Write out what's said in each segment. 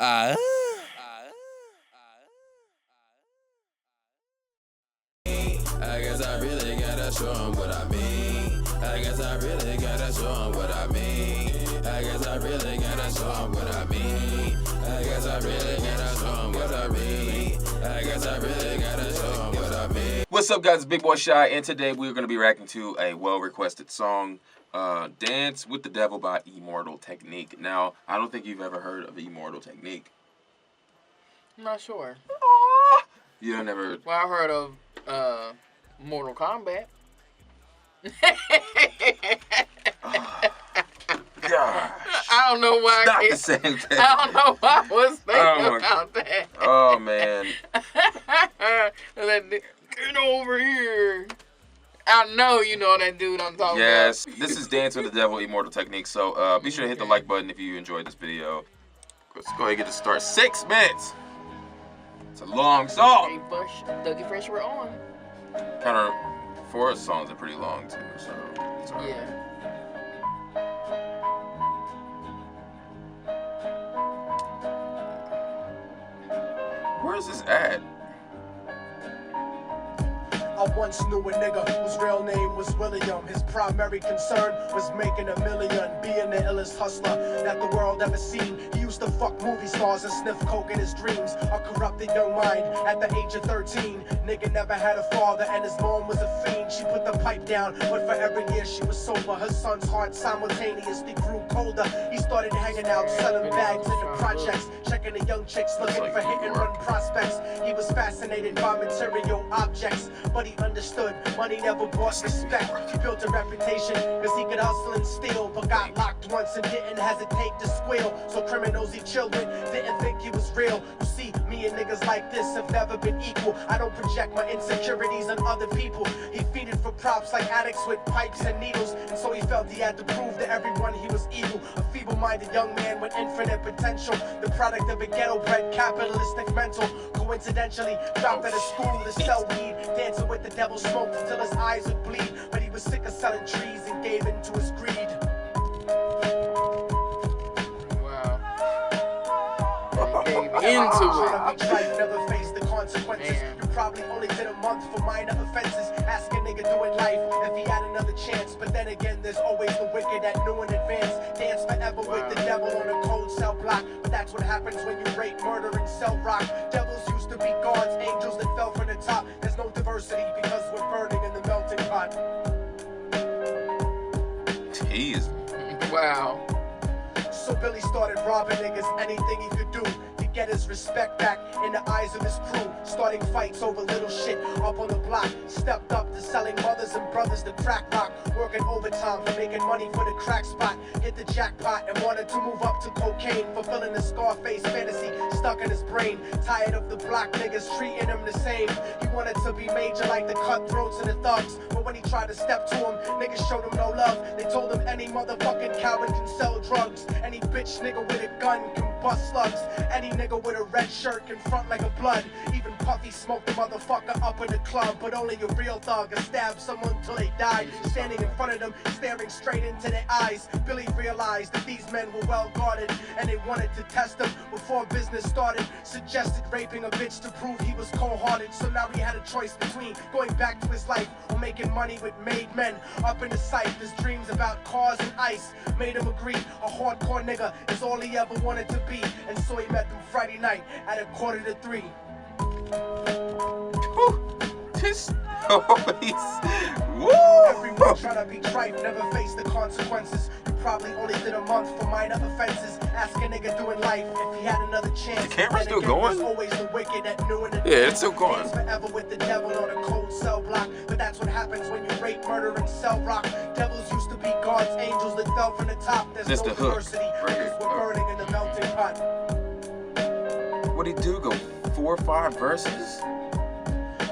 I guess I really gotta show 'em what I mean. I guess I really gotta show 'em what I mean. I guess I really gotta show 'em what I mean. I guess I really gotta show 'em what I mean. I guess I really gotta show 'em what I mean. What's up, guys? It's Bigboishy, and today we're going to be reacting to a well-requested song, Dance with the Devil by Immortal Technique. Now, I don't think you've ever heard of Immortal Technique. I'm not sure. You never... Well, I heard of Mortal Kombat. Gosh. I don't know why. Not the same thing. I don't know why I was thinking about that. Oh, man. Get over here. I know you know that dude I'm talking about. Yes, this is Dance with the Devil, Immortal Technique. So be sure to hit the like button if you enjoyed this video. Let's go ahead and get this started. 6 minutes. It's a long song. Hey, Bush, Dougie Fresh, we're on. Kind of, 4 songs are pretty long too, so it's all right. Yeah. Where is this at? I once knew a nigga whose real name was William. His primary concern was making $1 million, being the illest hustler that the world ever seen. He used to fuck movie stars and sniff coke in his dreams. A corrupted young mind at the age of 13. Nigga never had a father and his mom was a fiend. She put the pipe down, but for every year she was sober, her son's heart simultaneously grew colder. He started hanging out, selling bags in the projects, checking the young chicks looking for hit and run prospects. He was fascinated by material objects, but he understood money never bought respect. He built a reputation because he could hustle and steal, but got locked once and didn't hesitate to squeal. So criminals he chilled with didn't think he was real. You see, me and niggas like this have never been equal. I don't project my insecurities on other people. He feeded for props like addicts with pipes and needles, and so he felt he had to prove to everyone he was evil. A feeble-minded young man with infinite potential, the product of a ghetto-bred capitalistic mental. Coincidentally, dropped out of school to sell weed, dancing with the devil, smoked until his eyes would bleed. But he was sick of selling trees and gave in to his greed. Wow. He gave into it. Never face the consequences. Man. You probably only did a month for minor offenses. Ask a nigga doing life if he had another chance. But then again, there's always the wicked that knew in advance. Dance forever with the devil on a cold cell block. But that's what happens when you rape, murder, and sell rock. Devils used to be gods, angels that fell from the top. There's no diversity because we're burning in the melting pot. Jeez. Wow. So Billy started robbing niggas, anything he could do to get his respect back in the eyes of his crew. Starting fights over little shit up on the block. Stepped up to selling mothers and brothers the crack rock. Working overtime for making money for the crack spot. Hit the jackpot and wanted to move up to cocaine, fulfilling the Scarface fantasy stuck in his brain. Tired of the block niggas treating him the same. He wanted to be major like the cutthroats and the thugs. But when he tried to step to him, niggas showed him no love. They told him any motherfucking coward can sell drugs. Any bitch nigga with a gun can bust slugs. Any nigga with a red shirt can front like a blood. Even Puffy smoked the motherfucker up in the club. But only a real thug can stab someone till they die. Standing in front of them, staring straight into their eyes, Billy realized that these men were well guarded, and they wanted to test him before business started. Suggested raping a bitch to prove he was cold-hearted. So now he had a choice between going back to his life or making money with made men. Up in the sight, his dreams about cars and ice made him agree a hardcore nigga is all he ever wanted to be. And so he met them Friday night at 2:45. This Woo! Everyone trying to be trite, never face the consequences. You probably only did a month for minor offenses. Ask a nigga doing life if he had another chance. The camera's still going? There's always the wicked that knew in Yeah, it's still going. Dance forever with the devil on a cold cell block. But that's what happens when you rape, murder, and sell rock. Devils used to be gods, angels that fell from the top. There's Just no the hook. diversity Right here. because we're burning in the melting pot. What'd he do? Go 4 or 5 verses?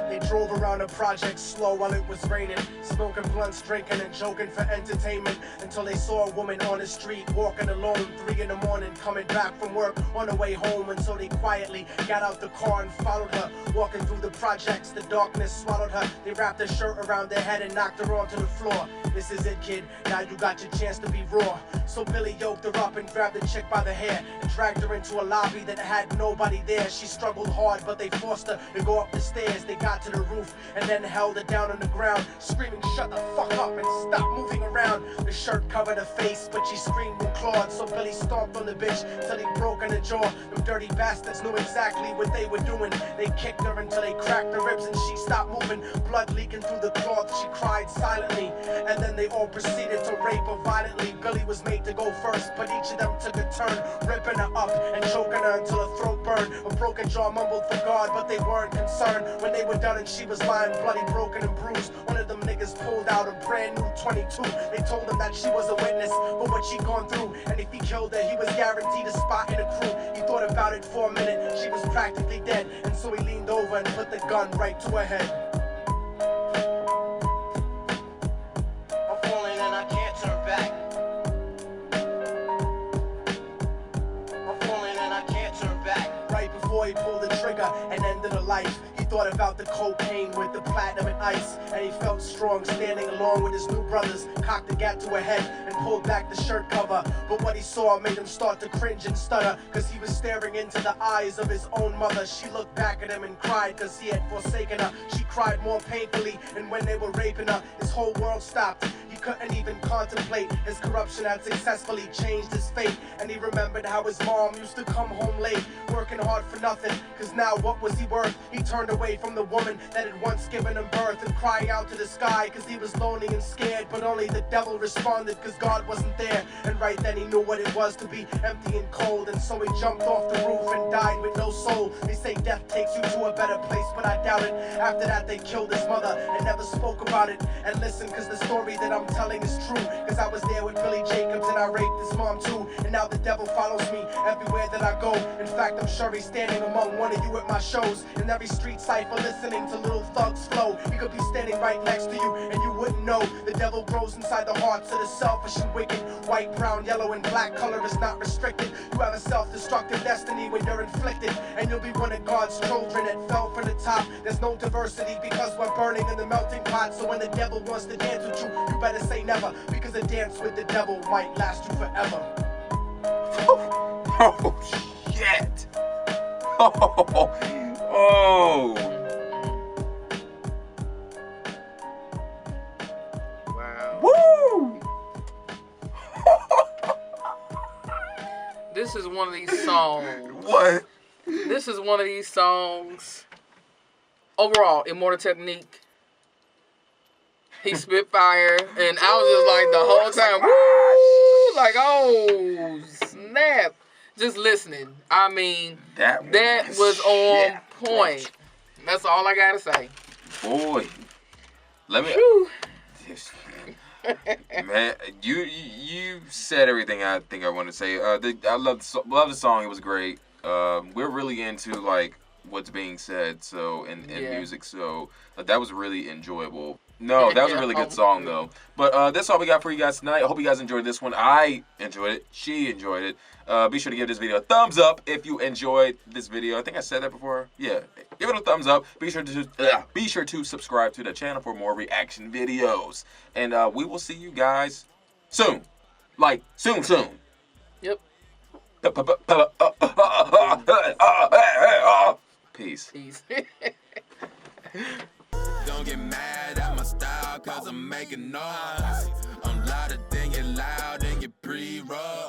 They drove around the project slow while it was raining, smoking blunts, drinking and joking for entertainment, until they saw a woman on the street walking alone, 3 in the morning, coming back from work on the way home. And so they quietly got out the car and followed her, walking through the projects. The darkness swallowed her. They wrapped her shirt around their head and knocked her onto the floor. This is it, kid, now you got your chance to be raw. So Billy yoked her up and grabbed the chick by the hair and dragged her into a lobby that had nobody there. She struggled hard, but they forced her to go up the stairs. They got to the roof and then held her down on the ground, screaming, "Shut the fuck up and stop moving around." The shirt covered her face, but she screamed and clawed. So Billy stomped on the bitch till he broke in her jaw. Them dirty bastards knew exactly what they were doing. They kicked her until they cracked her ribs and she stopped moving. Blood leaking through the cloth, she cried silently. And then they all proceeded to rape her violently. Billy was made to go first, but each of them took a turn, ripping her up and choking her until her throat burned. A broken jaw mumbled for God, but they weren't concerned. When they were done and she was lying bloody, broken and bruised, one of them niggas pulled out a brand new 22. They told him that she was a witness for what she'd gone through, and if he killed her, he was guaranteed a spot in the crew. He thought about it for a minute, she was practically dead, and so he leaned over and put the gun right to her head. I'm falling and I can't turn back. I'm falling and I can't turn back. Right before he pulled the trigger and ended her life, he thought about the cocaine with the platinum and ice, and he felt strong standing along with his new brothers, cocked the gat to her head and pulled back the shirt cover. But what he saw made him start to cringe and stutter, cause he was staring into the eyes of his own mother. She looked back at him and cried cause he had forsaken her. She cried more painfully, and when they were raping her, his whole world stopped. He couldn't even contemplate. His corruption had successfully changed his fate, and he remembered how his mom used to come home late, working hard for nothing, cause now what was he worth? He turned away from the woman that had once given him birth and crying out to the sky cause he was lonely and scared, but only the devil responded cause God wasn't there. And right then he knew what it was to be empty and cold, and so he jumped off the roof and died with no soul. They say death takes you to a better place, but I doubt it. After that they killed his mother and never spoke about it. And listen, cause the story that I'm telling is true, cause I was there with Billy Jacobs and I raped his mom too. And now the devil follows me everywhere that I go. In fact, I'm sure he's standing among one of you at my shows. In every street cipher listening to Little Thug's flow. He could be standing right next to you and you wouldn't know. The devil grows inside the hearts of the selfish and wicked. White, brown, yellow, and black color is not restricted. You have a self-destructive destiny when you're inflicted, and you'll be one of God's children that fell from the top. There's no diversity because we're burning in the melting pot. So when the devil wants to dance with you, you better say never, because a dance with the devil might last you forever. Oh, shit. Oh. Wow. Woo. This is one of these songs. What? This is one of these songs. Overall, Immortal Technique. He spit fire, and I was just like the whole time, woo, like, oh snap, just listening. I mean, that was on point. That's all I gotta say. Boy, let me. Man, you said everything I think I want to say. I love the song. It was great. We're really into like what's being said, so in music. So that was really enjoyable. No, that was a really good song though. But that's all we got for you guys tonight. I hope you guys enjoyed this one. I enjoyed it. She enjoyed it. Be sure to give this video a thumbs up if you enjoyed this video. I think I said that before. Yeah, give it a thumbs up. Be sure to subscribe to the channel for more reaction videos. And we will see you guys soon. Like soon. Yep. Peace. Don't get mad at my style, cause I'm making noise. I'm louder than you loud and you pre-roll.